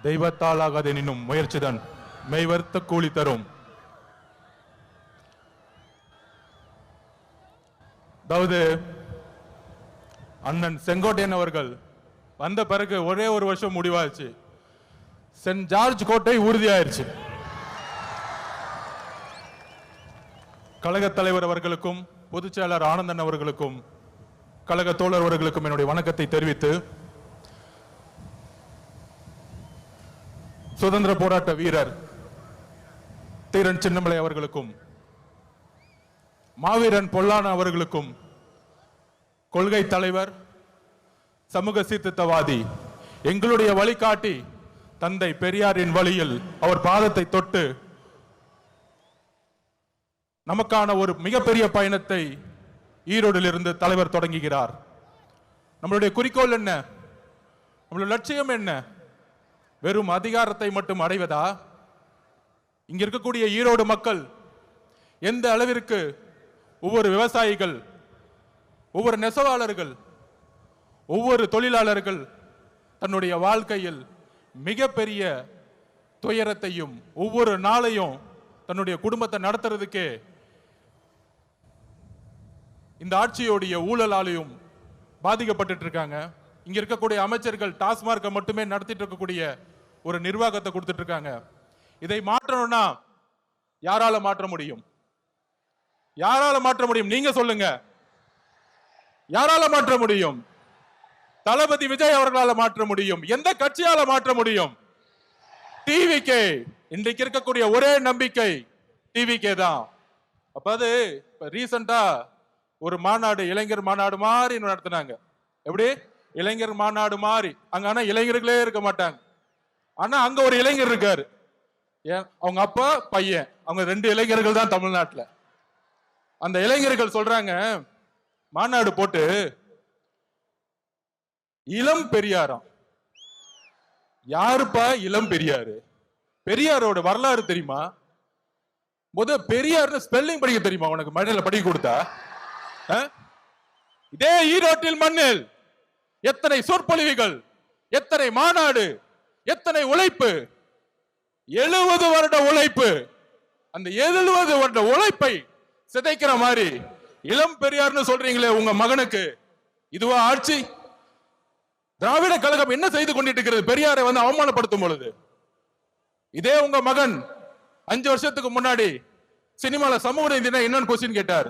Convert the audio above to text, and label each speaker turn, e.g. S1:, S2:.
S1: தெய்வத்தால் ஆகாதெனினும் முயற்சிதான் மெய்வர்த்த கூலி தரும். அதாவது அண்ணன் செங்கோட்டையன் அவர்கள் வந்த பிறகு ஒரே ஒரு வருஷம் முடிவாச்சு. சென்ட் ஜார்ஜ் கோட்டை உறுதியாயிருச்சு. கழக தலைவர் அவர்களுக்கும் பொதுச் செயலாளர் ஆனந்தன் அவர்களுக்கும் கழக தோழர் அவர்களுக்கும் என்னுடைய வணக்கத்தை தெரிவித்து, சுதந்திர போராட்ட வீரர் தீரன் சின்னமலை அவர்களுக்கும் மாவீரன் பொல்லான அவர்களுக்கும் கொள்கை தலைவர் சமூக சீர்திருத்தவாதி எங்களுடைய வழிகாட்டி தந்தை பெரியாரின் வழியில் அவர் பாதத்தை தொட்டு நமக்கான ஒரு மிகப்பெரிய பயணத்தை ஈரோடில் இருந்து தலைவர் தொடங்குகிறார். நம்மளுடைய குறிக்கோள் என்ன? நம்மளுடைய லட்சியம் என்ன? வெறும் அதிகாரத்தை மட்டும் அடைவதா? இங்க இருக்கக்கூடிய ஈரோடு மக்கள் எந்த அளவிற்கு ஒவ்வொரு விவசாயிகள், ஒவ்வொரு நெசவாளர்கள், ஒவ்வொரு தொழிலாளர்கள் தன்னுடைய வாழ்க்கையில் மிகப்பெரிய துயரத்தையும் ஒவ்வொரு நாளையும் தன்னுடைய குடும்பத்தை நடத்துறதுக்கே இந்த ஆட்சியோடைய ஊழலாலையும் பாதிக்கப்பட்டு இருக்காங்க. இங்க இருக்கக்கூடிய அமைச்சர்கள் டாஸ்மார்க்கை மட்டுமே நடத்திட்டு இருக்கக்கூடிய ஒரு நிர்வாகத்தை கொடுத்துட்டு இருக்காங்க. இதை மாற்றணும்னா யாரால மாற்ற முடியும்? யாரால மாற்ற முடியும்? நீங்க சொல்லுங்க. யாரால மாற்ற முடியும்? தளபதி விஜய் அவர்களால மாற்ற முடியும். எந்த கட்சியால மாற்ற முடியும்? டிவிகே. இன்றைக்கு இருக்கக்கூடிய ஒரே நம்பிக்கை டிவிகே தான். அப்ப அது ரீசெண்டா ஒரு மாநாடு, இளைஞர் மாநாடு மாதிரி நடத்தினாங்க. எப்படி? இளைஞர் மாநாடு மாதிரி. அங்க ஆனா இளைஞர்களே இருக்க மாட்டாங்க. ஆனா அங்க ஒரு இளைஞர் இருக்காரு. அவங்க அப்பா பையன், அவங்க 2 இளைஞர்கள் தான் தமிழ்நாட்டுல. அந்த இளைஞர்கள் சொல்றாங்க, மாநாடு போட்டு இளம் பெரியாராம். யாருப்பா இளம் பெரியாரு? பெரியாரோட வரலாறு தெரியுமா? பெரியார் ஸ்பெல்லிங் படிக்க தெரியுமா உனக்கு? மழையில படிக்க கொடுத்தா? இதே ஈரோட்டில் மண்ணில் எத்தனை சொற்பொழிவுகள், எத்தனை மாநாடு, எத்தனை உழைப்பு, 70 வருட உழைப்பு. அந்த 70 வருட உழைப்பை சிதைக்கிற மாதிரி இளம் பெரியார்னு சொல்றீங்களே உங்க மகனுக்கு, இதுவா ஆட்சி? திராவிட கழகம் என்ன செய்து கொண்டிட்டு இருக்கிறது? பெரியாரை அவமானப்படுத்தும் பொழுது இதே உங்க மகன் 5 வருஷத்துக்கு முன்னாடி சினிமால சமூக நீதினா என்னன்னு கொஸ்டின் கேட்டார்.